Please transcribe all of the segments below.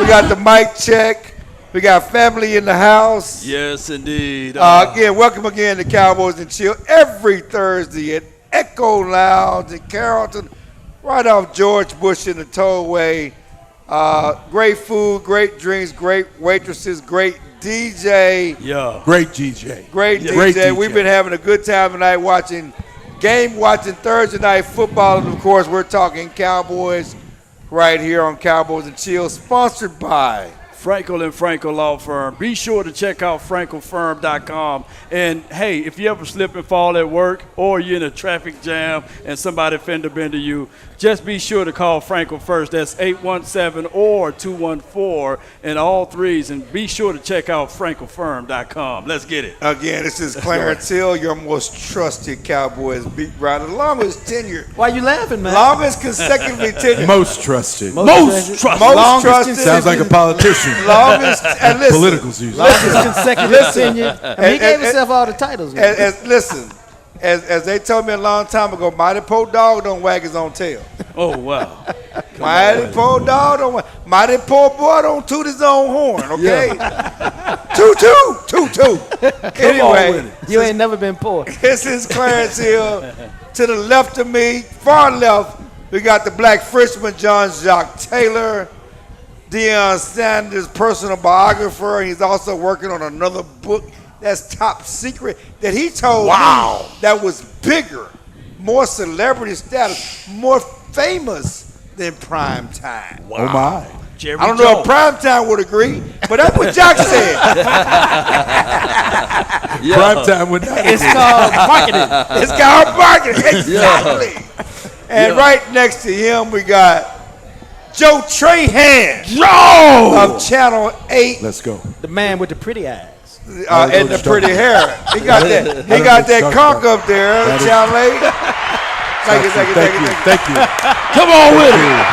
We got the mic check. We got family in the house. Yes, indeed. Again, welcome again to Cowboys and Chill every Thursday at Echo Lounge in Carrollton, right off George Bush in the Tollway. Great food, great drinks, great waitresses, great DJ. Yeah. Great DJ. Great DJ. We've been having a good time tonight watching Thursday night football. And, of course, we're talking Cowboys right here on Cowboys and Chill, sponsored by Frenkel and Frenkel Law Firm. Be sure to check out FrenkelFirm.com. And, hey, if you ever slip and fall at work or you're in a traffic jam and somebody fender bender you, just be sure to call Frenkel first. That's 817 or 214 and all threes. And be sure to check out FrenkelFirm.com. Let's get it. Again, this is Clarence Hill, your most trusted Cowboys beat writer, longest tenure. Why you laughing, man? Longest consecutively tenure. Most trusted. Most trusted. Sounds like a politician. Longest, and listen. Politicals usually. Longest consecutive tenure. I mean, he gave himself all the titles. Listen, as they told me a long time ago, mighty poor dog don't wag his own tail. Oh, wow. Mighty poor dog don't wag. Mighty poor boy don't toot his own horn, okay? Toot. Anyway. You ain't never been poor. This is Clarence Hill. To the left of me, far left, we got the Black Frenchman, John Jacques Taylor, Deion Sanders' personal biographer. He's also working on another book that's top secret that he told me that was bigger, more celebrity status, more famous than Prime Time. Wow. Oh, my. Jerry I don't know if Prime Time would agree, but that's what Jock said. Prime Time would not agree. It's called marketing. It's called marketing, exactly. And right next to him, we got Joe Trahan of Channel 8. Let's go. The man with the pretty eyes. And the pretty hair. He got that. He got that conch up there, Channel 8. Thank you. Come on with it.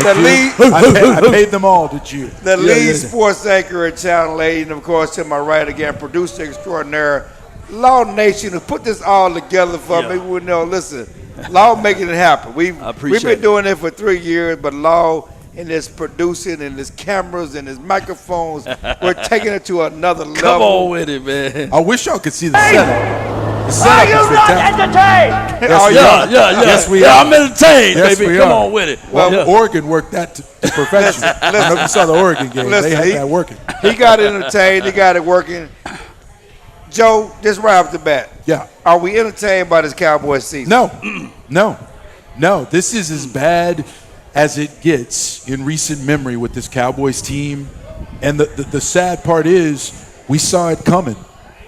The lead. I paid them all, did you? The lead sports anchor at Channel 8, and of course to my right again, producer extraordinaire, Law Nation, who put this all together for me. We know, listen, Law making it happen. We've been doing it for 3 years, but Law and his producing and his cameras and his microphones, we're taking it to another level. Come on with it, man. I wish y'all could see the setup. The setup Are you not entertained? Yes, we are. I'm entertained, Yes, baby. we Come are. on with it. Well, Oregon worked that to perfection. I don't know if you saw the Oregon game. They had that working. He got entertained. He got it working. Joe, just right off the bat. Yeah. Are we entertained by this Cowboys season? No. This is as bad as it gets in recent memory with this Cowboys team. And the sad part is we saw it coming,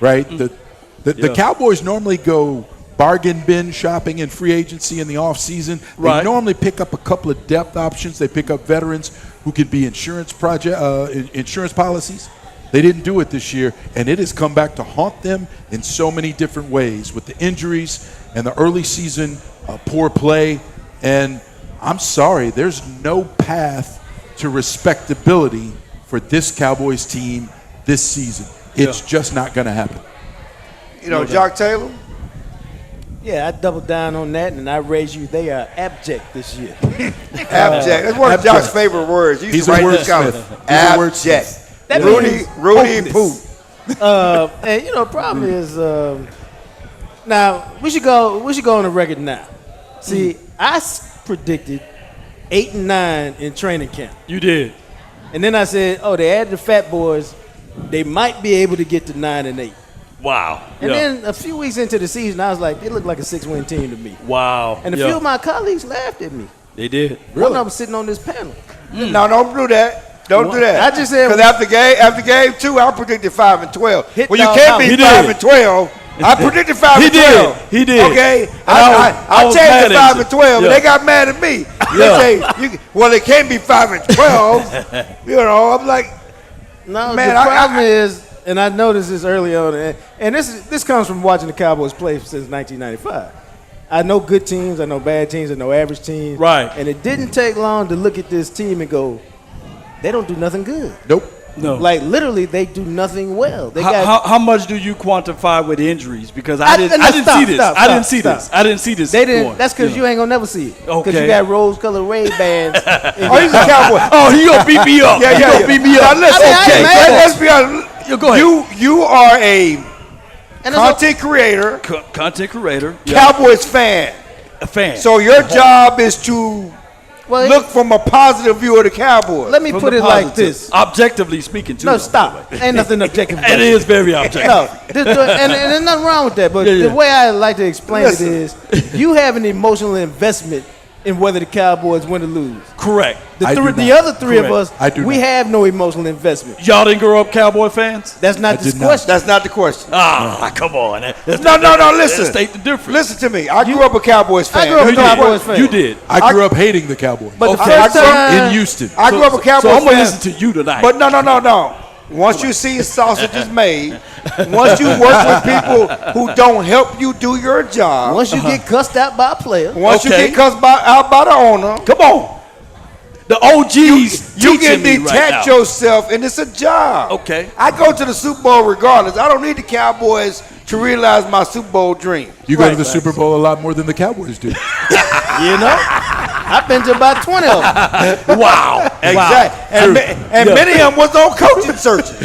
right? The Cowboys normally go bargain bin shopping in free agency in the offseason. They normally pick up a couple of depth options. They pick up veterans who could be insurance policies. They didn't do it this year, and it has come back to haunt them in so many different ways with the injuries and the early season poor play. And I'm sorry, there's no path to respectability for this Cowboys team this season. It's just not going to happen. You know, Jock Taylor? Yeah, I doubled down on that, and I raised you. They are abject this year. Abject. That's one of Jock's favorite words. He's a wordsmith. Abject. Rudy Poo. And you know, problem is, now we should go on the record now. See, I predicted 8 and 9 in training camp. You did. And then I said, they added the Fat Boys. They might be able to get to 9 and 8. Wow. And then a few weeks into the season, I was like, they look like a 6-win team to me. Wow. And a few of my colleagues laughed at me. They did. One of them was sitting on this panel. No, don't do that. Don't do that. I just said because after game 2, I predicted 5 and 12. Well, you can't be 5 and 12. I predicted 5 and 12. He did. Okay, I changed to 5 and 12, and they got mad at me. They say, well, it can't be 5 and 12. You know, I'm like, no. Man, the problem is, and I noticed this early on, and this comes from watching the Cowboys play since 1995. I know good teams, I know bad teams, I know average teams. Right. And it didn't take long to look at this team and go, they don't do nothing good. Nope. No. Like literally, they do nothing well. They How much do you quantify with injuries? Because I didn't see this. I didn't see this. They didn't. That's because you ain't gonna never see it. Because Okay. you got rose-colored Ray-Bans. Oh, he's a Cowboy. Oh, he gonna beat me up. Yeah, He gonna beat me up. Now, listen, I ain't mad. let's be honest. Go ahead. You are a And content creator, Content creator. Cowboys fan. A fan. So your job is to well, look from a positive view of the Cowboys. let me From put the it like positive. this. Objectively speaking, too. No, though. stop. Ain't nothing objective. It is very objective. No, and there's nothing wrong with that. But Yeah. the way I like to explain Listen. it is, you have an emotional investment in whether the Cowboys win or lose. Correct. I do The not. other three of Correct. us, I do we not. have no emotional investment. Y'all didn't grow up Cowboy fans? That's not I this did not. question. That's not the question. Come on. No, listen. Let's state the difference. Listen to me. I grew up a Cowboys fan. I grew up a You did. Cowboys fan. You did. I grew up hating the Cowboys. But the Okay. first time, in Houston. I grew up a Cowboys So I'm going to fan. listen to you tonight. But no. Once you see sausage is made, once you work with people who don't help you do your job, once you get cussed out by a player, once you Okay. get cussed out by the owner, Come on. The OGs you can teaching me right detach now. yourself, and it's a job. Okay. I go to the Super Bowl regardless. I don't need the Cowboys to realize my Super Bowl dream. You go to the Super Bowl a lot more than the Cowboys do. you know, I've been to about 20 of them. Wow. Exactly. And many of them was on coaching searches.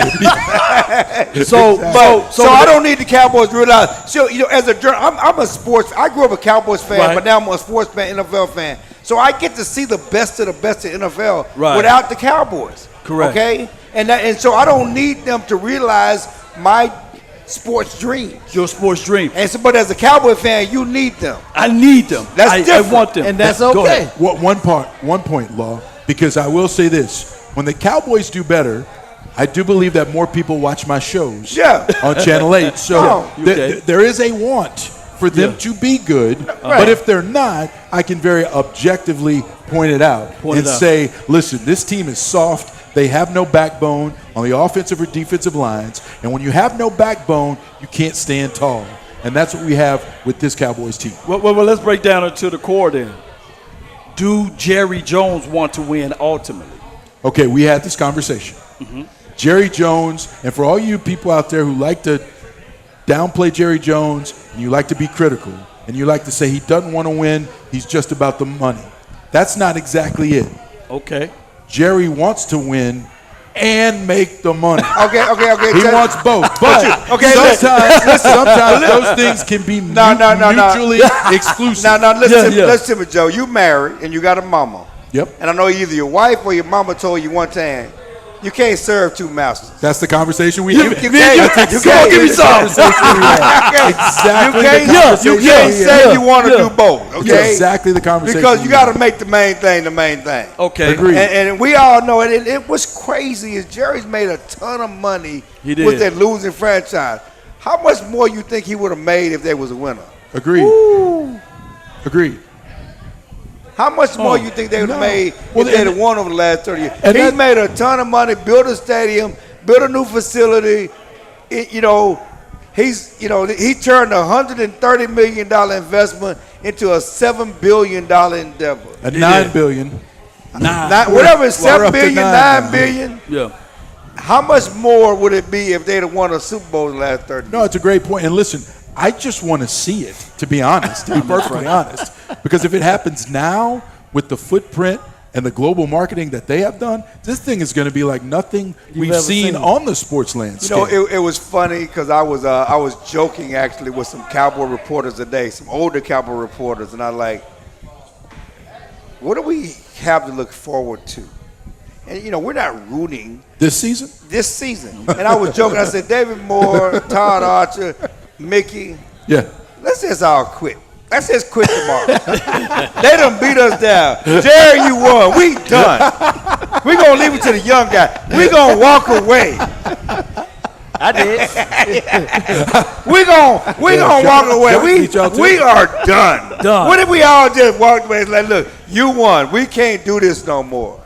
So I don't need the Cowboys to realize. So, as a journalist, I'm a sports. I grew up a Cowboys fan, Right. but now I'm a sports fan, NFL fan. So I get to see the best of the best in NFL Right. without the Cowboys. Correct. Okay, and so I don't need them to realize my sports dreams. your sports dream. And so, but as a Cowboy fan, you need them. I need them. That's I different. want them. And that's Go okay. ahead. One point, Law, because I will say this. When the Cowboys do better, I do believe that more people watch my shows Yeah. on Channel 8. So No. Okay. there is a want for them to be good. But if they're not, I can very objectively point it out Point and it out. say, listen, this team is soft. They have no backbone on the offensive or defensive lines. And when you have no backbone, you can't stand tall. And that's what we have with this Cowboys team. Well, let's break down into the core then. Do Jerry Jones want to win ultimately? Okay, we had this conversation. Jerry Jones, and for all you people out there who like to downplay Jerry Jones, and you like to be critical, and you like to say he doesn't want to win, he's just about the money. That's not exactly it. Okay. Jerry wants to win and make the money. Okay. He wants both, but Okay, sometimes those things can be No. mutually exclusive. Now listen, Yeah. listen to me, Joe. You married and you got a mama. Yep, And I know either your wife or your mama told you one time, you can't serve two masters. that's the conversation we You have. can't. you can't give me some. Exactly. You the can't conversation. say you want to do both, It's okay? exactly the conversation. Because you we got have. to make the main thing the main thing. Okay. Agreed. And we all know it. It was crazy. Is Jerry's made a ton of money He did. with that losing franchise. How much more you think he would have made if they was a winner? Agreed. Agreed. How much more you think they would have made Well, if they'd and- have won over the last 30 years? and He's that- made a ton of money, built a stadium, built a new facility. He turned a $130 million investment into a $7 billion endeavor. At $9 billion. Whatever, it's we're $7 up to billion, nine $9 now. billion. Yeah. How much more would it be if they'd have won a Super Bowl in the last 30 years? No, it's a great point. And listen, I just want to see it, to be honest, to be perfectly honest. Because if it happens now with the footprint and the global marketing that they have done, this thing is going to be like nothing we've ever seen seen. on the sports landscape. It was funny because I was joking actually with some Cowboy reporters today, some older Cowboy reporters, and I like, what do we have to look forward to? And we're not rooting This season? this season. And I was joking. I said, David Moore, Todd Archer, Mickey, Yeah. let's just all quit. Let's just quit tomorrow. They done beat us down. Jerry, you won. We done. We gonna leave it to the young guy. We gonna walk away. I did. We gonna walk away. Sean beat y'all too? We are done. Done. What if we all just walked away and like, look, you won. We can't do this no more.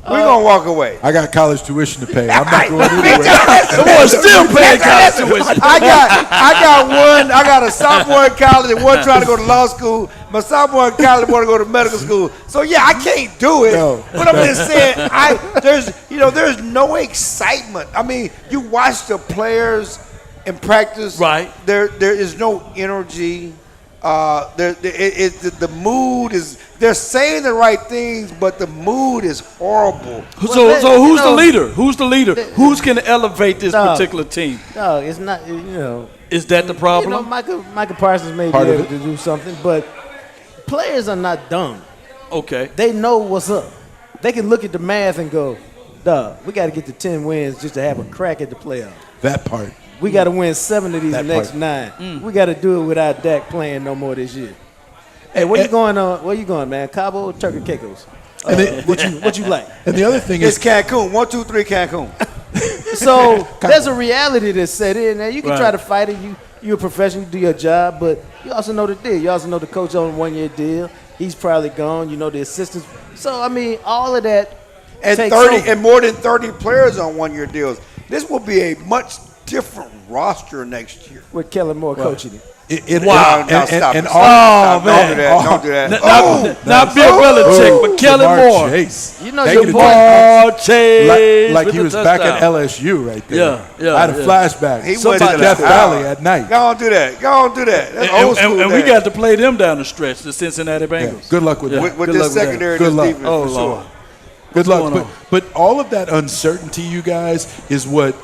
We're gonna walk away. I got college tuition to pay. I'm not going anywhere. The boy still paying college tuition. I got one. I got a sophomore in college and one trying to go to law school. My sophomore in college want to go to medical school. So yeah, I can't do it. No. But I'm just saying, there's no excitement. I mean, you watch the players in practice. Right. There is no energy. The mood is. They're saying the right things, but the mood is horrible. So who's the leader? Who's the leader? Who's going to elevate this particular team? No, it's not. Is that the problem? Michael Parsons may Part be of able it. to do something, but players are not dumb. Okay. They know what's up. They can look at the math and go, "Duh, we got to get to 10 wins just to have a crack at the playoff. That part. We got to win 7 of these That next part. 9. We got to do it without Dak playing no more this year." Hey, where you going? Where you going, man? Cabo or Turkey Caicos? What you like? And the other thing It's is, Cancun. 1, 2, 3, Cancun. So there's a reality that's set in there. You can Right. try to fight it. You're a professional. You do your job, but you also know the deal. You also know the coach on a 1-year deal. He's probably gone. You know the assistants. So I mean, all of that And takes 30 over. and more than 30 players on 1-year deals. This will be a much different roster next year. with Kellen Moore coaching it. Wow! Now and stop it. all- Stop. man. Don't do that. Don't do that. Not Bill Belichick, but Kellen Jamar Moore. Chase. You know Taking your it boy- down. Ball Chase like with he the was back at touchdown. LSU right there. Yeah, I had a yeah. flashback. He to went to Death the Valley hour. at night. Go on, do that. Go on, do that. That's old school. And we days. got to play them down the stretch, the Cincinnati Yeah, Bengals. good luck with Yeah. that. with Good this luck with that. secondary, Good this luck. defense Oh, for sure. Lord. Good luck. going on? But all of that uncertainty, you guys, is what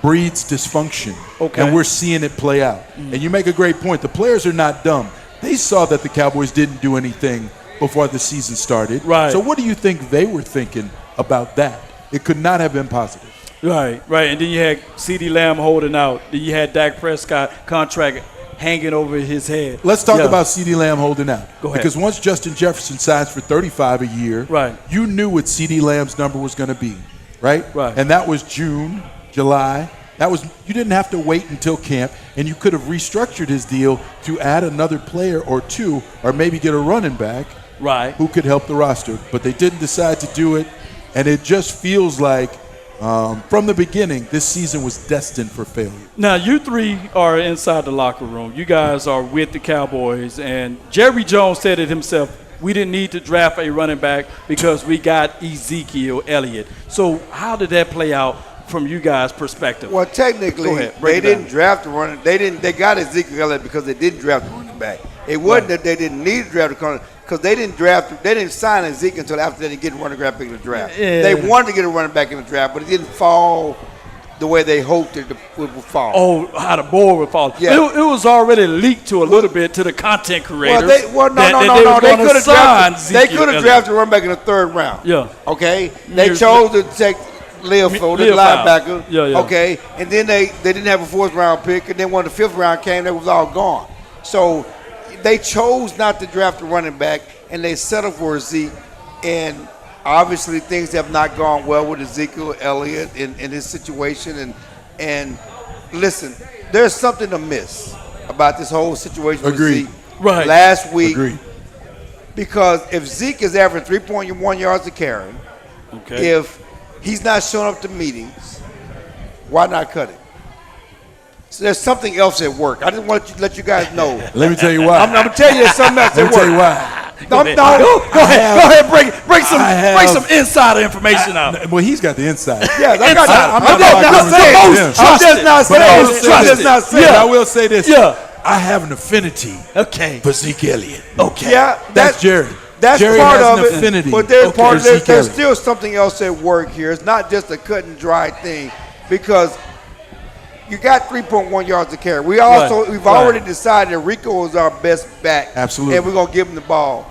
breeds dysfunction. Okay. And we're seeing it play out. And you make a great point. The players are not dumb. They saw that the Cowboys didn't do anything before the season started. Right. So what do you think they were thinking about that? It could not have been positive. Right. And then you had CeeDee Lamb holding out. Then you had Dak Prescott contract hanging over his head. Let's talk Yeah. about CeeDee Lamb holding out. Go ahead. Because once Justin Jefferson signs for $35 a year, Right. you knew what CeeDee Lamb's number was going to be, right? Right. And that was June, July. You didn't have to wait until camp, and you could have restructured his deal to add another player or two, or maybe get a running back Right. who could help the roster. But they didn't decide to do it, and it just feels like from the beginning, this season was destined for failure. Now, you three are inside the locker room. You guys are with the Cowboys, and Jerry Jones said it himself. We didn't need to draft a running back because we got Ezekiel Elliott. So how did that play out from you guys' perspective? Well, technically, Go ahead, break they it down. didn't draft a running. They got Ezekiel Elliott because they didn't draft a running back. It wasn't that they didn't need to draft a running because they didn't sign Ezekiel until after they didn't get a running back in the draft. Yeah. They wanted to get a running back in the draft, but it didn't fall the way they hoped it would fall. Oh, how the board would fall. Yeah. It was already leaked to a little bit to the content creators. No. They could have drafted drafted a running back in the 3rd round. Yeah. Okay. They Years- chose to take Leofold, the Leofold. linebacker. Yeah. Okay. And then they didn't have a 4th round pick, and then when the 5th round came, that was all gone. So they chose not to draft a running back, and they settled for Zeke. And obviously things have not gone well with Ezekiel Elliott in his situation. And listen, there's something amiss about this whole situation with Agreed. Zeke. Right. Last week, Agreed. because if Zeke is averaging 3.1 yards a carry, Okay. if he's not showing up to meetings, why not cut him? So there's something else at work. I just want to let you guys know. Let me tell you why. I'm going to tell you there's something else Let at me tell you work. why. Go ahead. Bring some insider information out. Well, he's got the inside. Yes, I got that. I'm I'm not just not saying. But I will I'm say just this. not saying. But I will say this. Yeah. I have an affinity Okay. for Zeke Elliott. Okay. Yeah, That's Jerry. That's Jerry part has of an it. affinity But there's for Zeke there's Elliott. still something else at work here. It's not just a cut and dry thing because you got 3.1 yards a carry. We've already decided that Rico is our best back. Absolutely. And we're gonna give him the ball.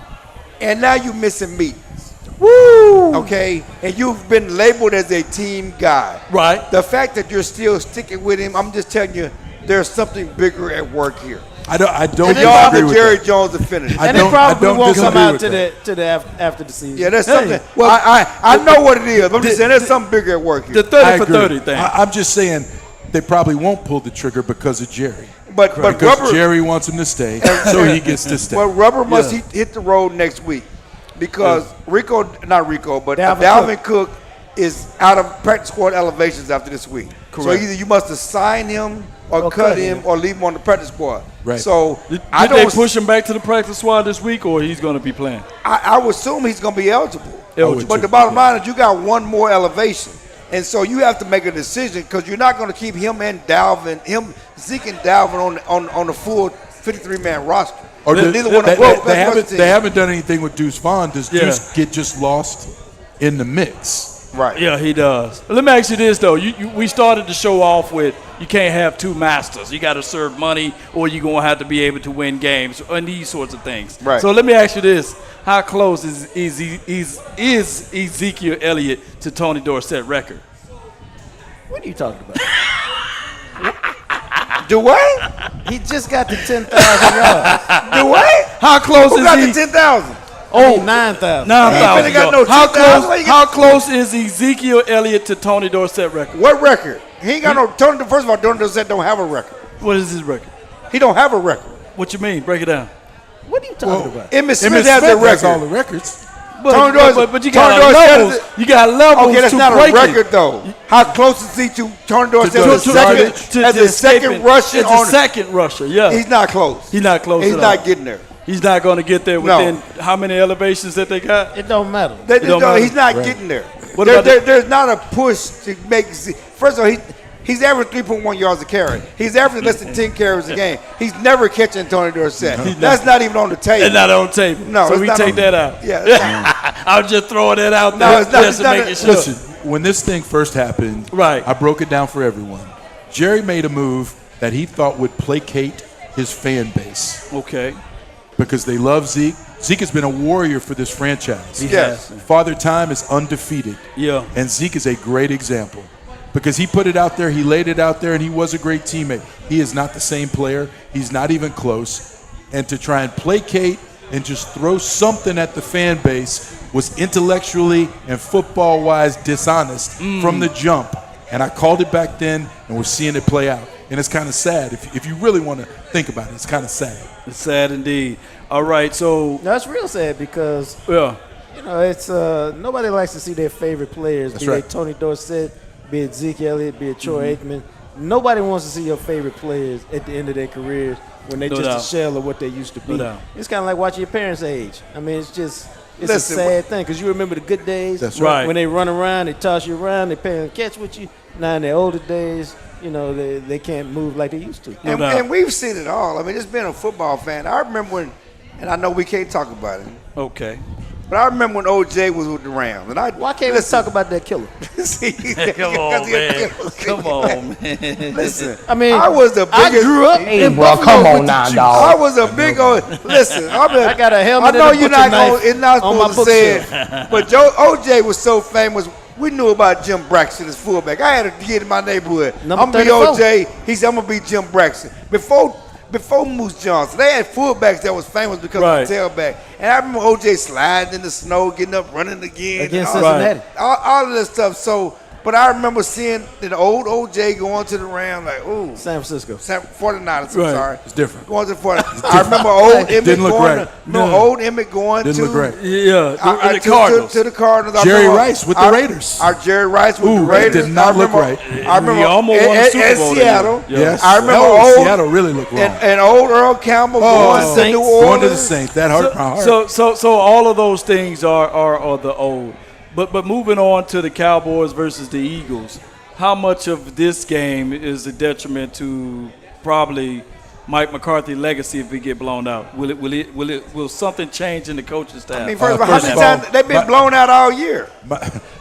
And now you're missing meetings. Woo! Okay? And you've been labeled as a team guy. Right. The fact that you're still sticking with him, I'm just telling you, there's something bigger at work here. I don't And y'all disagree the with Jerry that. Jones affinity. I And don't- it probably don't won't come disagree out with to that. the after the season. Yeah, there's something. well, I know what it is. I'm just saying there's something bigger at work here. The 30 I for agree. 30 thing. I'm just saying they probably won't pull the trigger because of Jerry. But Because rubber, Jerry wants him to stay, so he gets to stay. well, rubber must Yeah. hit the road next week. because Dalvin Dalvin Cook is out of practice squad elevations after this week. Correct. So either you must assign him or cut him or leave him on the practice squad. Right. So Did I they don't push him back to the practice squad this week, or he's going to be playing? I would assume he's going to be eligible. Eligible. But the bottom line is you got one more elevation. And so you have to make a decision because you're not going to keep him and Dalvin, Zeke and Dalvin on the full 53-man roster. Or Neither one of them. they haven't done anything with Deuce Vaughn. Does Yeah. Deuce get just lost in the mix? Right. Yeah, he does. Let me ask you this, though. We started the show off with you can't have two masters. You got to serve money or you're going to have to be able to win games and these sorts of things. Right. So let me ask you this. How close is Ezekiel Elliott to Tony Dorsett record? What are you talking about? Do what? He just got to 10,000 yards. Do what? How close Who is got he? the 10,000? Oh, 9,000. 9,000 He ain't got no yards. 10,000. How close is Ezekiel Elliott to Tony Dorsett record? What record? He ain't got no. Tony, first of all, Tony Dorsett don't have a record. What is his record? He don't have a record. What you mean? Break it down. What are you talking about? Emmitt Smith Emmitt has a Smith has all record. the records. Tony Dorsett- But you Tony got Dorsett levels. is- You got levels Okay, that's to not a break record it. though. How close is he to Tony Dorsett To- as to- a To second escaping- Russian as on? a second rusher, yeah. He's not close. He's not close He's at not all. getting there. He's not going to get there No. within how many elevations that they got? It don't matter. don't matter. He's not getting there. What about There's not a push to make. First of all, he's averaging 3.1 yards a carry. He's averaging less than 10 carries a game. He's never catching Tony Dorsett. That's not even on the table. It's not on the table. No, so it's we not take on- that out. Yeah. it's not. I'm just throwing that out No, there it's not- just it's to not make it a- sure. Listen, when this thing first happened, Right. I broke it down for everyone. Jerry made a move that he thought would placate his fan base Okay. because they love Zeke. Zeke has been a warrior for this franchise. Yes. Father Time is undefeated. Yeah. And Zeke is a great example because he put it out there, he laid it out there, and he was a great teammate. He is not the same player. He's not even close. And to try and placate and just throw something at the fan base was intellectually and football-wise dishonest from the jump. And I called it back then, and we're seeing it play out. And it's kind of sad. If you really want to think about it, it's kind of sad. It's sad indeed. All right, so, No, it's real sad because yeah. you know it's nobody likes to see their favorite players, That's be right. it Tony Dorsett, be it Zeke Elliott, be it Troy Aikman. Nobody wants to see your favorite players at the end of their careers when they're No just doubt. a shell of what they used to be. No doubt. It's kind of like watching your parents age. I mean, it's Listen, a sad thing because you remember the good days. That's right. When they run around, they toss you around, they play and catch with you. Now in their older days, you know, they can't move like they used to. And, doubt. and we've seen it all. I mean, just being a football fan, I remember when, and I know we can't talk about it, Okay. but I remember when OJ was with the Rams. And Why can't we talk about that killer? See, Come on, man. Come on, man. Listen, I mean, I was the biggest. I grew up Hey, in bro, Buffalo come with on the now, Chiefs. I dog. was a big old. Listen, I got a helmet I know and a you're butcher not going. knife It's not on my supposed to say it, but OJ was so famous. We knew about Jim Braxton as fullback. I had a kid in my neighborhood. Number I'm gonna be 34. OJ. He said I'm gonna be Jim Braxton. Before Moose Johnson, they had fullbacks that was famous because Right. of the tailback. And I remember OJ sliding in the snow, getting up, running again. Against and all, Cincinnati. all of this stuff. So, but I remember seeing the old OJ going to the Rams like, ooh. San Francisco. 49ers, I'm Right. sorry. It's different. Going to the 49ers. I remember old Emmett Didn't look going. right. No, old Emmett going Didn't to look right. Yeah, the to- Cardinals. To the Cardinals. I Jerry remember- Rice with the Raiders. Our Jerry Rice with Ooh, the that Raiders. did not I look remember, right. I remember He almost won a at Super Bowl that Seattle. year. Yes. I remember Oh, old Seattle really looked wrong. and old Earl Campbell going to Saints. New Orleans. Going to the Saints. That hurt my heart. So all of those things are the old. But moving on to the Cowboys versus the Eagles, how much of this game is a detriment to probably Mike McCarthy's legacy if it get blown out? Will something change in the coaching staff? I mean, first of all, how First many of all, times they've been my- blown out all year?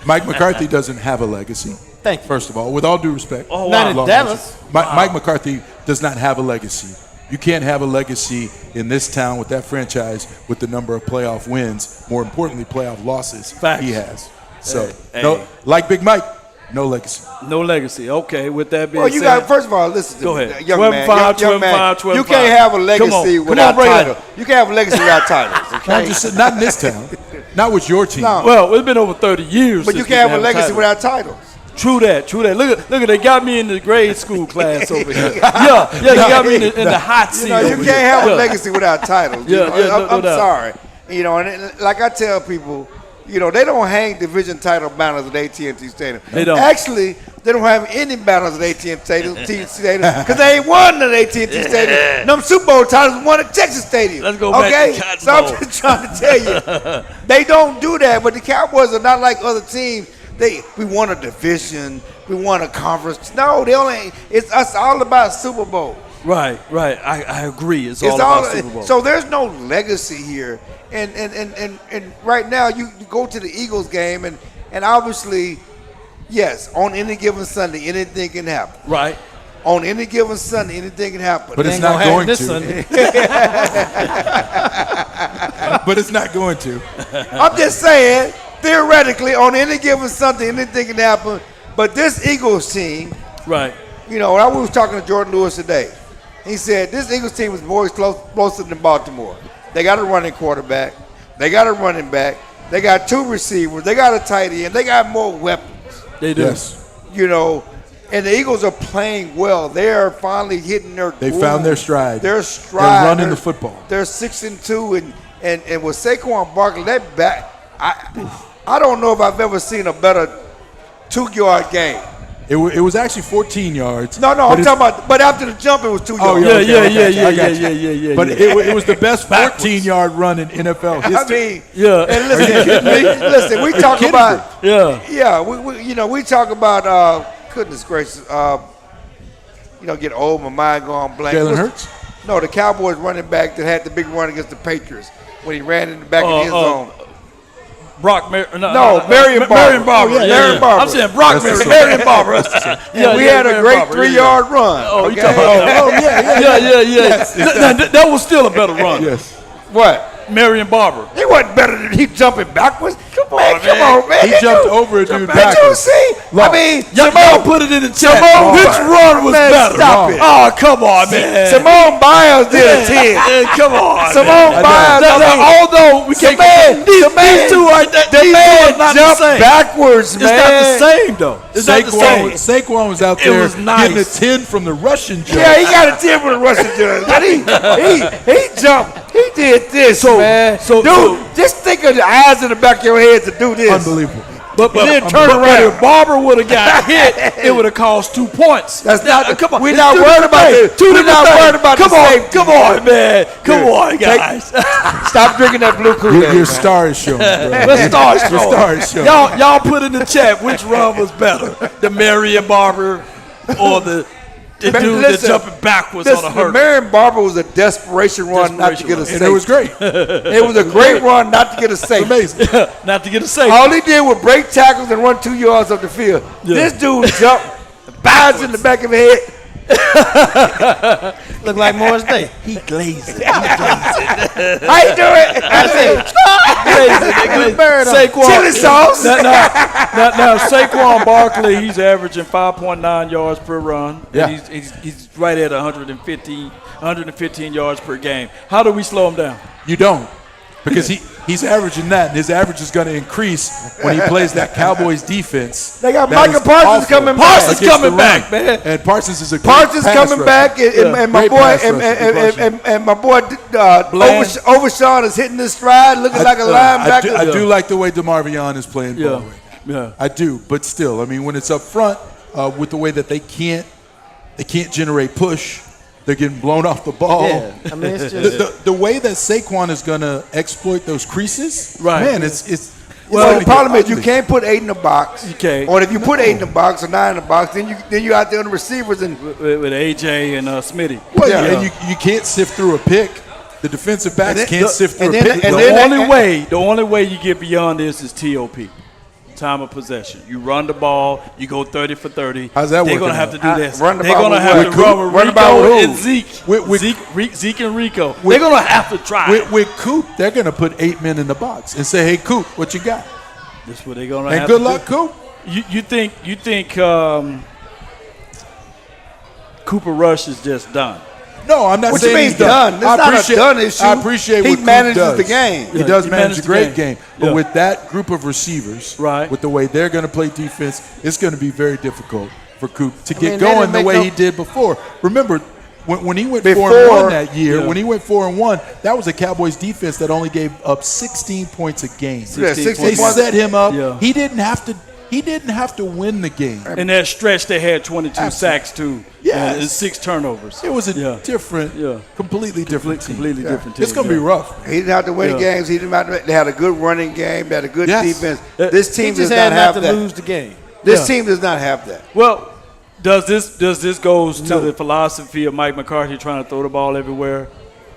Mike McCarthy doesn't have a legacy. Thank you. First of all, with all due respect. Oh, Not wow. in Dallas. Mike McCarthy does not have a legacy. You can't have a legacy in this town with that franchise with the number of playoff wins, more importantly, playoff losses Facts. he has. So, Hey. no, like Big Mike, no legacy. No legacy. Okay, with that being Well, you said, got first of all, listen to Go me, ahead. young 12 man. 5, young 12 man. 5, 12 You can't have a legacy Come on, without bring it title. up. You can't have a legacy without titles. I'm Okay, just saying, not in this town, not with your team. No. well, it's been over 30 years. but you since we can't have a had legacy title. without titles. True that. Look at, they got me in the grade school class over here. Yeah, they got me in the hot seat. You know, you over can't here. have a Yeah. legacy without titles. Yeah, You know, yeah, no I'm doubt. sorry. You know, and like I tell people, you know, they don't hang division title banners at AT&T Stadium. They don't. Actually, they don't have any banners at AT&T Stadium because they ain't won at AT&T Stadium. Them Super Bowl titles won at Texas Stadium. Let's go back to Cotton So Bowl. I'm just trying to tell you, they don't do that. But the Cowboys are not like other teams. We won a division, we won a conference. No, they only. It's us all about Super Bowl. Right. I agree. It's all about Super Bowl. So there's no legacy here. And right now you go to the Eagles game and obviously, yes, on any given Sunday anything can happen. Right. On any given Sunday anything can happen. But it's Ain't not gonna going happen to. this Sunday. But it's not going to. I'm just saying, theoretically, on any given Sunday anything can happen. But this Eagles team, Right. you know, I was talking to Jordan Lewis today. He said this Eagles team is more explosive than Baltimore. They got a running quarterback. They got a running back. They got 2 receivers. They got a tight end. They got more weapons. They do. Yes. You know, and the Eagles are playing well. They are finally hitting their They groove. found their stride. Their They're stride. running the football. They're 6-2, and with Saquon Barkley, that back, I don't know if I've ever seen a better 2-yard game. It was actually 14 yards. No, but I'm it's- talking about. But after the jump, it was 2 yards. yeah, Yeah. I got you. But it was the best 14-yard run in NFL I history. mean, Yeah. and listen, we talk kidding about. Yeah. Yeah, we talk about. Goodness gracious, get old, my mind going blank. Jalen Hurts? No, the Cowboys running back that had the big run against the Patriots when he ran in the back of his zone. Brock Marion Barber. Marion Barber. Oh, yeah, Marion Barber. I'm saying Brock That's Marion Barber. And we had a great 3-yard run. Oh, you okay? talking about Yeah. Yes, That was still a better run. Yes. What? Marion Barber. He wasn't better than he jumping backwards. Come on, man. He jumped over a dude Did you backwards. see? I mean, Y'all put it in the chat. Simone- Which run was Man, better? stop it. Oh, come on, man. Simone Biles did a 10. Man, come on. Simone man. Biles. Although we can't these two are not the Jumped same. backwards, It's man. not the same though. It's not the same. Saquon was out It there was nice. getting a 10 from the Russian jump. Yeah, he got a 10 for the Russian judge. But he jumped. He did this, man. Dude, just think of the eyes in the back of your head to do this. Unbelievable. But then turn around. If Barber would have got hit, it would have cost 2 points. That's not. Come on. We're It's not two worried different about things. the. Two We're different not things. worried about Come the on, safety. come on, man. Come Yeah. on, guys. Stop drinking that blue Kool-Aid. Your star is showing, bro. Let's start Your star is showing. Y'all put in the chat which run was better, the Marion Barber or the dude that's jumping backwards on a The hurdle. Marion Barber was a desperation run not to get a And safety. it was great. It was a great run not to get a safety. Amazing. Not to get a safety. All he did was break tackles and run 2 yards up the field. Yeah. This dude jumped, bounds in the back of his head. Look like Morris Day. He glazed it. How you doing? Saquon. Chili sauce. Now Saquon Barkley, he's averaging 5.9 yards per run. Yeah. And he's right at 115 yards per game. How do we slow him down? You don't. Because he's averaging that, and his average is going to increase when he plays that Cowboys defense. They got that Micah is Parsons awful coming back. Parsons against coming the back, run. man. And Parsons is a great Parsons pass coming rusher. back, and my Great boy pass and, rusher. and my boy Bland. Overshawn is hitting his stride, looking like a linebacker. I do like the way DeMarvion is playing ball right now. Yeah. I do, but still, I mean, when it's up front with the way that they can't generate push, they're getting blown off the ball. Yeah, I mean, it's just The way that Saquon is going to exploit those creases, Right. man, it's Well, gonna the problem get is you ugly. can't put 8 in the box. You can't. Or if you put 8 in the box or 9 in the box, then you out there on the receivers and With AJ and Smitty. Well, Yeah. and you can't sift through a pick. The defensive backs And then- can't sift through and a then- pick. and No. then- The only way you get beyond this is TOP. Time of possession. You run the ball, you go 30 for 30. How's that They're working going to have out? to do this. Run the They're ball going to with have who? to run with Run the ball Rico with and who? Zeke. With- Zeke and Rico. They're going to have to try. With Coop, they're going to put 8 men in the box and say, "Hey, Coop, what you got?" That's what they're going to And have good to luck, do. Coop. You think Cooper Rush is just done? No, I'm not What you saying mean he's done. done? It's not a done issue. I appreciate He what Coop manages does. the game. He Yeah, does he manage managed a the great game. game. But Yeah. with that group of receivers, Right. with the way they're going to play defense, it's going to be very difficult for Coop to get mean, they going didn't the make way no- he did before. Remember, when he went Before- 4-1 that year, Yeah. when he went 4-1, that was a Cowboys defense that only gave up 16 points a game. Yeah, 16 They points. set him up. Yeah. He didn't have to. He didn't have to win the game. In that stretch, they had 22 Absolutely. sacks too. Yes. And 6 turnovers. It was a Yeah. different, Yeah. completely different team. Completely different team. It's going to be rough. He didn't have to win Yeah. games. He didn't have to, they had a good running game. They had a good Yes. defense. This He team just does had not not have to that. lose the game. This Yeah. team does not have that. Well, does this goes to No. the philosophy of Mike McCarthy trying to throw the ball everywhere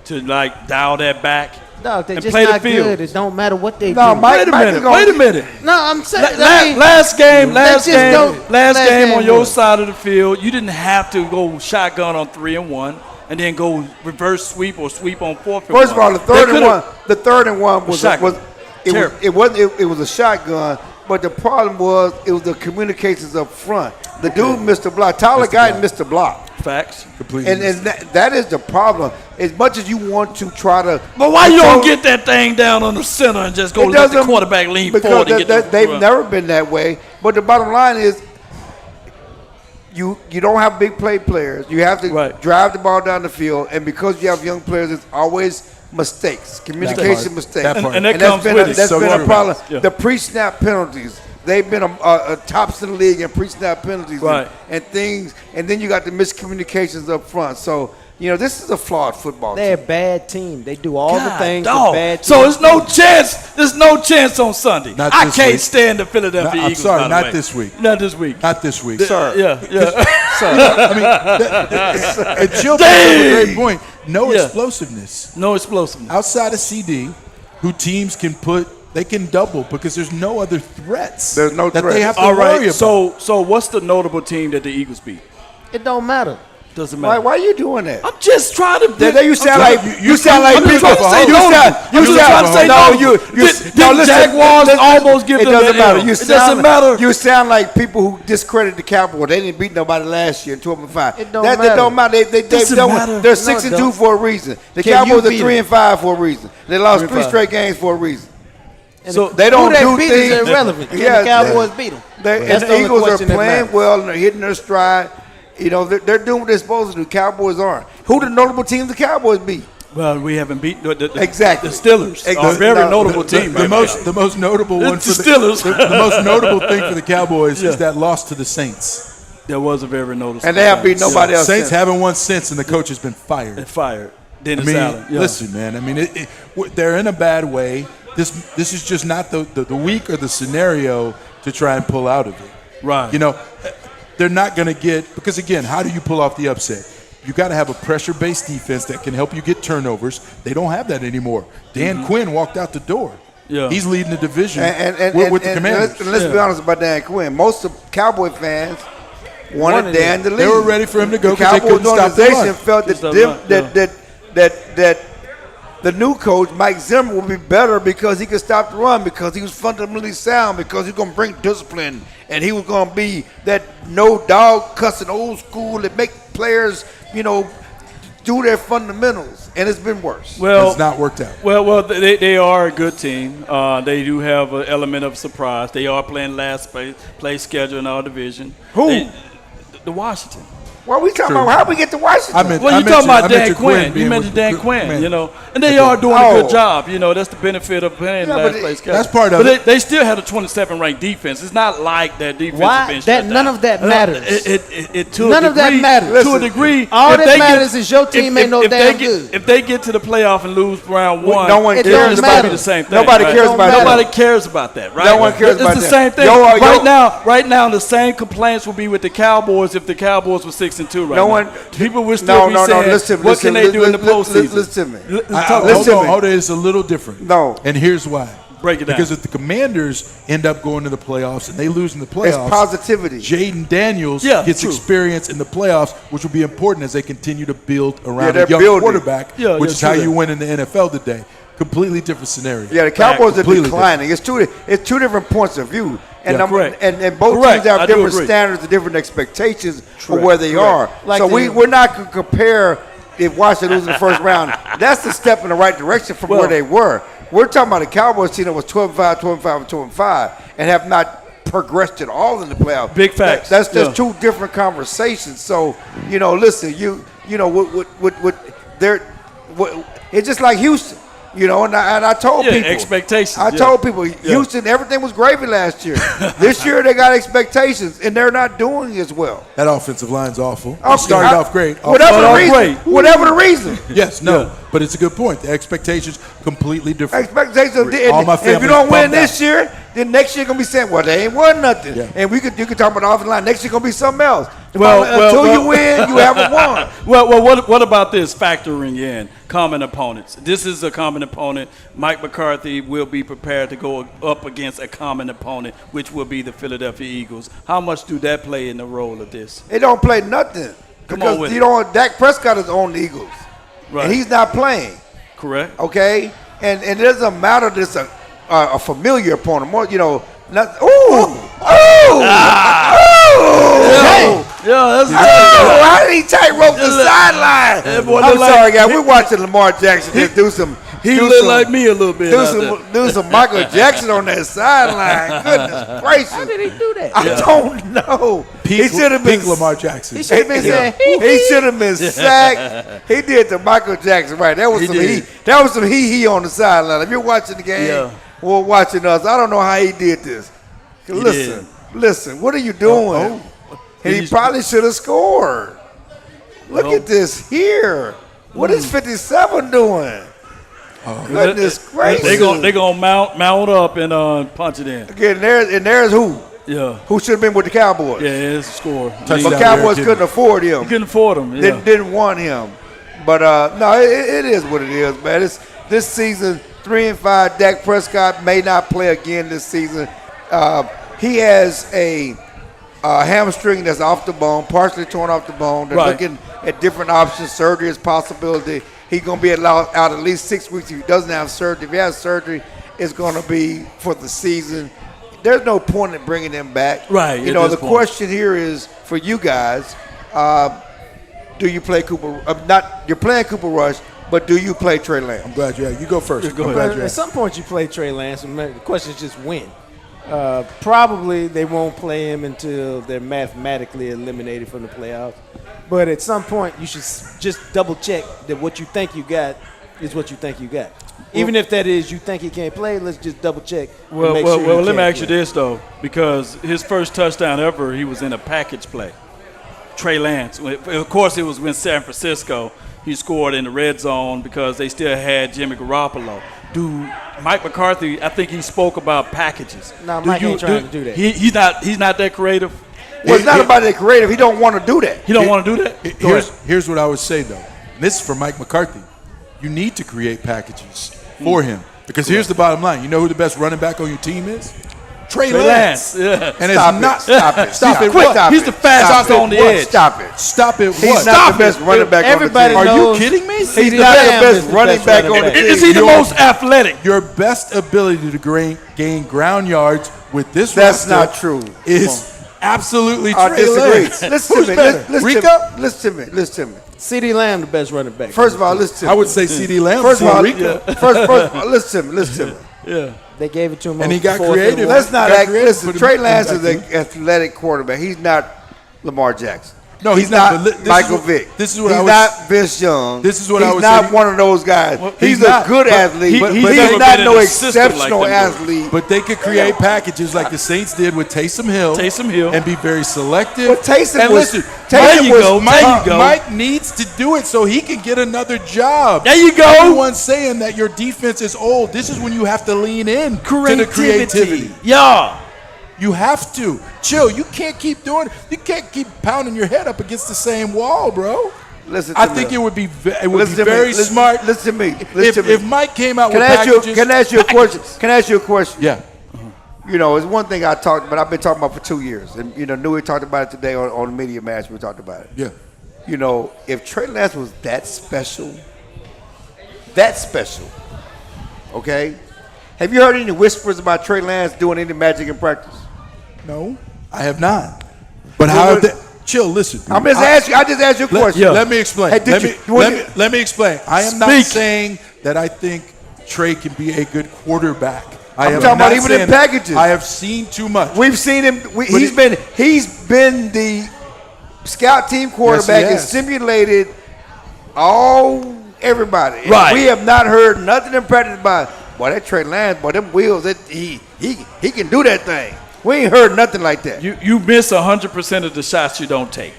to like dial that back? Dog, they And just play the not field. good. It don't matter what they No, do. Mike- Wait a Mike minute. is gonna- Wait a minute. No, I'm saying. Last game just don't- last game on your was- side of the field, you didn't have to go shotgun on 3-1 and then go reverse sweep or sweep on 4th and 1. First of all, the third and one was Shotgun. Terrible. it was a shotgun. But the problem was it was the communications up front. The dude missed the block. Tyler Guyton missed the block. Facts. Completely. And that is the problem. As much as you want to try to, But why you don't get that thing down on the center and just go it let the doesn't- quarterback lean because forward and get the they've run? never been that way. But the bottom line is, you don't have big play players. You have to Right. drive the ball down the field, and because you have young players, it's always mistakes, communication part. mistakes, That part. And that that's comes been with a, it. that's So been a true. problem. Yeah. The pre-snap penalties. They've been a tops in the league in pre-snap penalties Right. and things, and then you got the miscommunications up front. So this is a flawed football They're a team. bad team. They do all the God, things dog. that bad teams So there's no do. chance. There's no chance on Sunday. Not I this can't week. stand the Philadelphia No, I'm Eagles. sorry, by the not way. this week. Not this week. Not this week. Sir. Yeah. And Jill brings up a great point. No Yeah. explosiveness. No explosiveness. Outside of CD, who teams can they can double because there's no other threats. There's no that threat. they have to All worry right. about. So what's the notable team that the Eagles beat? It don't matter. Doesn't Why matter. are you doing that? I'm just trying to. You sound like you sound like I'm just people. trying to say You no. sound. I'm just trying to say no. no. You Did no. Listen. Jaguars almost give It them doesn't the matter. L? You It sound doesn't matter. You sound like people who discredit the Cowboys. They didn't beat nobody last year in 12-5. It don't That matter. don't matter. They Doesn't don't. matter. They're No, 6-2 it don't. for a reason. The Can you Cowboys are beat 3-5 for a reason. They lost 3 3-5. straight games for a reason. So They don't Who do they beat things. is irrelevant. Can Yeah, the Cowboys beat them? And That's the the only Eagles are question that playing matters. well and they're hitting their stride. They're doing what they're supposed to do. Cowboys aren't. Who the notable teams the Cowboys beat? well, we haven't beat the Exactly. The Steelers. Exactly. Are a very No, notable team. The most notable one It's for the Steelers. the most notable thing for the Cowboys Yeah. is that loss to the Saints. There was a very noticeable. And they have beat nobody else. Saints since. haven't won since, and the coach has been fired. And fired. I Dennis mean, Allen. Yeah. listen, man. I mean, they're in a bad way. This is just not the week or the scenario to try and pull out of it. Right. They're not going to get, because again, how do you pull off the upset? You got to have a pressure-based defense that can help you get turnovers. They don't have that anymore. Dan Quinn walked out the door. Yeah. He's leading the division And with the Commanders. let's be honest about Dan Quinn. Most of Cowboy fans wanted Dan to leave. They were ready for him to go The because they Cowboys couldn't stop the organization run. felt Couldn't stop that the new coach, Mike Zimmer, would be better because he could stop the run, because he was fundamentally sound, because he was going to bring discipline, and he was going to be that no dog cussing old school that make players, do their fundamentals, and it's been worse. Well, It's not worked out. Well, they are a good team. They do have an element of surprise. They are playing last place schedule in our division. Who? The Washington. What are we talking True. about? How we get to Washington? Well, you talking about Dan mentioned Quinn. being You mentioned with Dan the Quinn, Commanders. and they are doing a good Oh. job. That's the benefit of playing Yeah, last but place schedule. that's part of but it. They still had a 27 ranked defense. It's not like that defense Why? has been That- shut none down. of that matters. It to None a of that degree, matters. To a Listen, degree, all if that they matters is your team ain't no damn good. If they get to the playoff and lose round one, no one it's cares just about gonna be it. the same thing. Nobody right? cares about that. Nobody cares about that, right? No one cares it's about the that. same thing. Right now, the same complaints will be with the Cowboys if the Cowboys were 6-2 right No now. one- People will still be saying, what can they do in the postseason? Listen to me. Hold on, hold on, it's a little different. No. And here's why. Break it down. Because if the Commanders end up going to the playoffs and they lose in the It's playoffs, positivity. Jaden Daniels Yeah, gets true. experience in the playoffs, which will be important as they continue to build around they're a young building. quarterback, Yeah, which yeah, is how true you that. win in the NFL today. Completely different scenario. Yeah, the Cowboys are Completely declining. It's two different points of view, and Yeah. Correct. and both Correct. teams have I do different agree. standards and different expectations for Correct. where they are. Like so the- we're not going to compare if Washington loses in the first round. That's a step in the right direction from where they were. We're talking about a Cowboys team that was 12-5, 12-5, and 12-5, and have not progressed at all in the playoffs. Big facts. That's just Yeah. two different conversations. So listen, it's just like Houston. And I told people. Expectations. I told people, Houston, everything was gravy last year. This year they got expectations, and they're not doing as well. That offensive line's awful. Okay. Started off great. Whatever the reason. Yes, but it's a good point. The expectations completely different. Expectations. All my if you don't win bummed this year, then next year gonna be saying, well, they ain't won nothing. Yeah. And you can talk about the offensive line. Next year gonna be something else. Well, until you win, you haven't won. What about this factoring in common opponents? This is a common opponent. Mike McCarthy will be prepared to go up against a common opponent, which will be the Philadelphia Eagles. How much do that play in the role of this? It don't play nothing. Because Dak Prescott is on the Eagles. Right. And he's not playing. Correct. Okay? And it doesn't matter that it's a familiar opponent. More, how did he tightrope the sideline? I'm sorry, guys. We're watching Lamar Jackson just do some. He looked like me a little bit. Do some Michael Jackson on that sideline. Goodness gracious! How did he do that? I don't know. He should have been Lamar Jackson. He should have been saying he should have been sacked. He did the Michael Jackson right. That was some he on the sideline. If you're watching the game or watching us, I don't know how he did this. Listen. What are you doing? And he probably should have scored. Look at this here. What is 57 doing? Goodness gracious. They're going to mount up and punch it in. Again, there's who? Yeah. Who should have been with the Cowboys. Yeah, it's a score. But Cowboys couldn't afford him. Couldn't afford him. Yeah. Didn't want him. But, no, it is what it is, man. This season, 3-5, Dak Prescott may not play again this season. He has a hamstring that's off the bone, partially torn off the bone. They're looking at different options. Surgery is a possibility. He's going to be out at least 6 weeks if he doesn't have surgery. If he has surgery, it's going to be for the season. There's no point in bringing him back. Right. The question here is for you guys, do you play Cooper? You're playing Cooper Rush, but do you play Trey Lance? I'm glad you go first. Go ahead. At some point you play Trey Lance. The question is just when. Probably they won't play him until they're mathematically eliminated from the playoffs. But at some point, you should just double check that what you think you got is what you think you got. Even if that is you think he can't play, let's just double check. Well, let me ask you this though, because his first touchdown ever, he was in a package play. Trey Lance, of course, it was in San Francisco. He scored in the red zone because they still had Jimmy Garoppolo. Mike McCarthy, I think he spoke about packages. No, Mike ain't trying to do that. He's not that creative. Well, it's not about that creative. He don't want to do that. He don't want to do that? Here's what I would say, though. And this is for Mike McCarthy. You need to create packages for him. Because here's the bottom line. You know who the best running back on your team is? Trey Lance. Yeah. And Stop it. He's the fastest on the edge. Stop it. Stop it. He's not the best running back on the team. Are you kidding me? He's not the best running back on the team. Is he the most athletic? Your best ability to gain ground yards with this That's roster not true. is absolutely I Trey disagree. Lance. Listen to me. Listen to me. CeeDee Lamb, the best running back. First of all, listen to me. I would say C.D. Lamb. First of all, Rico. listen to me. Yeah. They gave it to him. And he got on creative. Let's not Got act. creative Listen, for Trey the Lance is back an athletic quarterback. He's not Lamar Jackson. No, he's not not. Michael Vick. This is what he's not Vince Young. This is what I he's would not say. one of those guys. Well, he's not, a good but athlete. but He's never not been no in a system exceptional like them, athlete. But they could create packages like the Saints did with Taysom Hill. And be very selective. But Taysom and was. listen, Taysom was. Mike needs to do it so he can get another job. There you go. Everyone's saying that your defense is old. This is when you have to lean in to the creativity. Yeah. You have to. Chill. You can't keep doing it. You can't keep pounding your head up against the same wall, bro. Listen I think it would be very smart. Listen to me. If Mike came out with packages. Can I ask you a question? Can I ask you a question? Yeah. It's one thing I've been talking about for 2 years. And, Newey talked about it today on the media match. We talked about it. Yeah. If Trey Lance was that special, okay? Have you heard any whispers about Trey Lance doing any magic in practice? No, I have not. But how? Chill. Listen. I just asked you a question. Let me explain. Hey, let me explain. I am not saying that I think Trey can be a good quarterback. I'm talking about even in packages. I have seen too much. We've seen him. He's been the scout team quarterback and simulated everybody. And Right. we have not heard nothing in practice about, boy, that Trey Lance, boy, them wheels, he can do that thing. We ain't heard nothing like that. You miss 100% of the shots you don't take.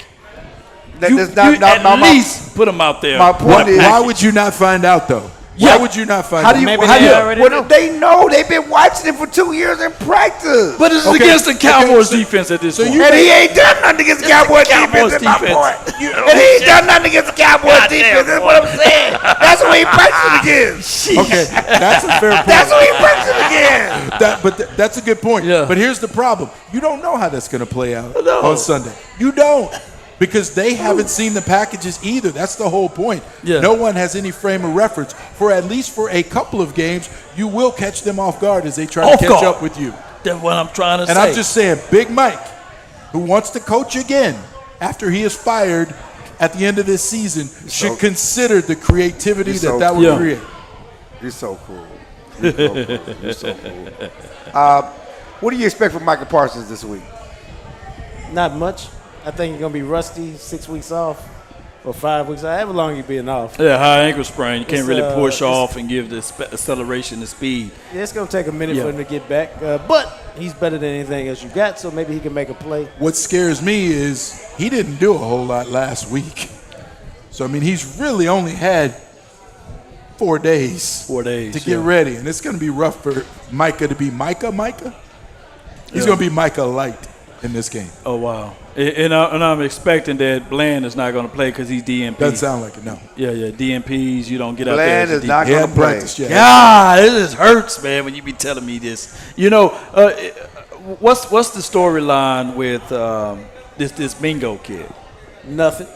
That's You not at least put them out there. my point is. Why would you not find out, though? Why would you not find How out? do you? Maybe How they do you? already Well, know. they know. They've been watching it for 2 years in practice. But this is against the Cowboys defense at this point. And he ain't done nothing against the Cowboys defense. That's my point. And he ain't done nothing against the Cowboys defense. That's what I'm saying. That's what he practicing against. Okay, that's a fair point. That's what he practicing against. That's a good point. Yeah. But here's the problem. You don't know how that's going to play out No. on Sunday. You don't. Because they haven't seen the packages either. That's the whole point. Yeah. No one has any frame of reference. For at least for a couple of games, you will catch them off guard as they try to catch up with you. That's what I'm trying to say. And I'm just saying, Big Mike, who wants to coach again after he is fired at the end of this season, should consider the creativity that would create. You're so cool. You're so cool. What do you expect from Michael Parsons this week? Not much. I think he's going to be rusty, 6 weeks off or 5 weeks off. However long he's been off. Yeah, high ankle sprain. You can't It's, really push it's- off and give the acceleration and speed. Yeah, it's going to take a minute Yeah. for him to get back. But he's better than anything else you got, so maybe he can make a play. What scares me is he didn't do a whole lot last week. So, I mean, he's really only had 4 days. 4 days to get ready. And it's going to be rough for Micah to be Micah. He's going to be Micah light in this game. Oh, wow. And I'm expecting that Bland is not going to play because he's DNP. Doesn't sound like it, no. Yeah, DNPs, you don't get out Bland there. is not He going to hadn't play. practiced yet. God, it just hurts, man, when you be telling me this. You know, what's the storyline with this Mingo kid? Nothing.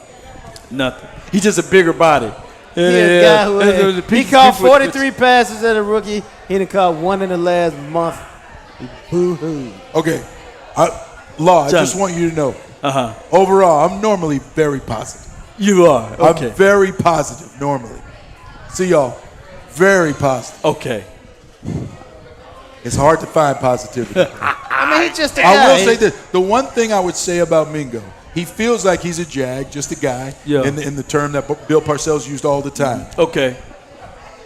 Nothing. He's just a bigger body. He a guy who he caught 43 passes as a rookie. He done caught one in the last month. Boo-hoo. Okay. Law, I John. just want you to know, Uh-huh. overall, I'm normally very positive. You are. Okay. I'm very positive normally. See y'all, very positive. Okay. It's hard to find positivity. I mean, he's just a guy. I will say this. The one thing I would say about Mingo, he feels like he's a jag, just a guy, Yeah. in the term that Bill Parcells used all the time. Okay.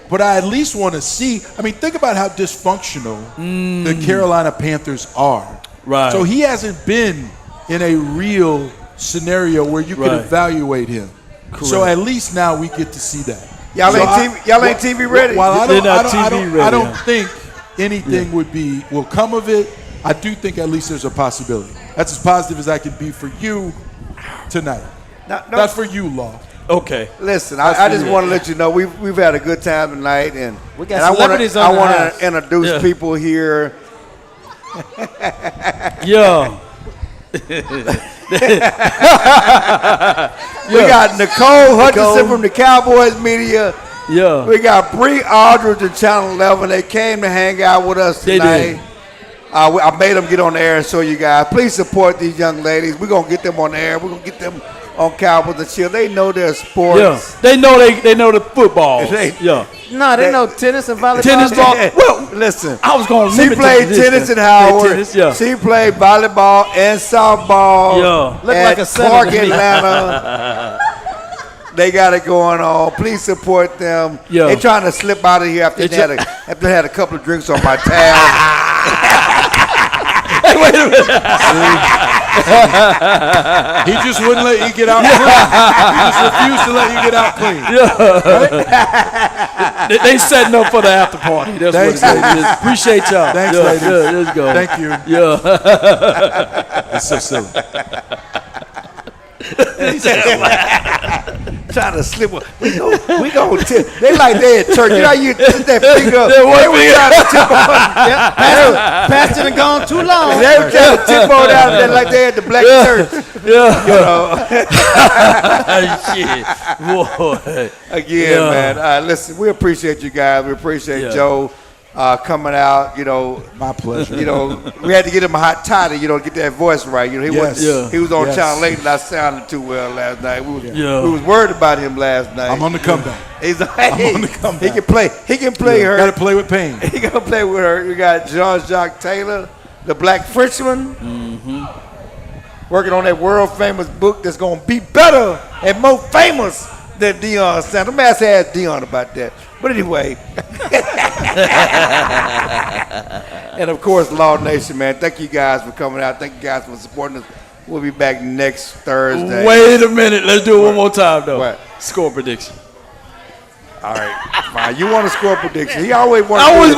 But I at least want to see, I mean, think about how dysfunctional the Carolina Panthers are. Right. So he hasn't been in a real scenario where you can Right. evolve him. So at least now we get to see that. Y'all ain't TV ready. While I They're don't, not I don't, I TV don't, ready, I don't huh? think anything will come of it. I do think at least there's a possibility. That's as positive as I can be for you tonight. No, Not for you, Law. Okay. listen, I just want to let you know we've had a good time tonight, and We got and celebrities I on the want house. to introduce Yeah. people here. Yeah. We got Nicole Hutchinson from the Cowboys media. Yeah. We got Bree Aldridge of Channel 11. They came to hang out with us They tonight. did. I made them get on the air and show you guys. Please support these young ladies. We're going to get them on the air. We're going to get them on Cowboys and Chill. They know their sports. Yeah. They know the football. They- Yeah. No, they know tennis and volleyball. Tennis ball. Well, Listen, I was going to she limit played it to this, tennis man. in Howard. Tennis, yeah. She played volleyball and softball Yeah. Look at like a seven Park to me. Atlanta. They got it going on. Please support them. Yeah. They're trying to slip out of here after they had a couple of drinks on my tab. Hey, wait a minute. He just wouldn't let you get out clean. He just refused to let you get out clean. They setting up for the after party. That's Thanks, what it is. Appreciate y'all. Thanks, yeah, ladies. Yeah, let's go. Thank you. Yeah. It's so silly. Trying to slip. We go tip. They like they at church. You know how you put that finger up. Yeah, one They was finger. trying to tip on. Pastor done gone too long. They were trying to tip on out there like they at the black church. Yeah. You know. Shit. Boy. Again, Yeah. man. Listen, we appreciate you guys. We appreciate Yeah. Joe coming out. You know. My pleasure. You know, we had to get him a hot toddy, to get that voice right. He Yes. he was on Yes. Channel 8 and not sounding too well last night. We Yeah. was worried about him last night. I'm on the comeback. He's like, I'm on the comeback. he can play. He can play her. Got to play with pain. He gonna play with her. We got Jean-Jacques Taylor, the Black Frenchman, working on that world famous book that's gonna be better and more famous that Deion Sanders. I'm going to ask Deion about that. But anyway. And, of course, Law Nation, man. Thank you guys for coming out. Thank you guys for supporting us. We'll be back next Thursday. Wait a minute. Let's do it one more time, though. What? Score prediction. All right, fine. You want to score prediction? He always wants. I always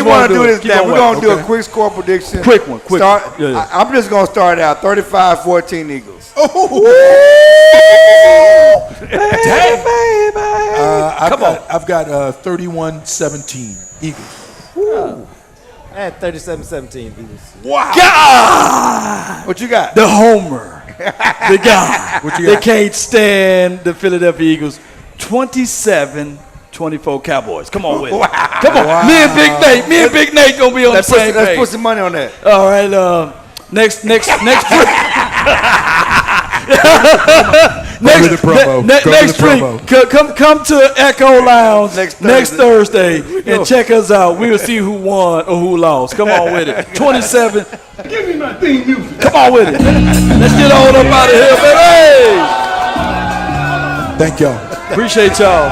want to do this. Keep Now on we're gonna waiting. do a quick score prediction. Quick one. Yeah. I'm just gonna start out 35-14 Eagles. I've got 31-17 Eagles. I had 37-17 Eagles. Wow. God! What you got? The homer. The guy. What you They got? can't stand the Philadelphia Eagles. 27-24 Cowboys. Come on with it. Wow. Come on. Me and Big Nate gonna be on the same Let's page. put some money on that. All right. Next break. Go to the promo. Next week, come to Echo Lounge Next Thursday and check us out. We will see who won or who lost. Come on with it. 27. Give me my theme music. Come on with it. Let's get on up out of here, baby. Thank y'all. Appreciate y'all.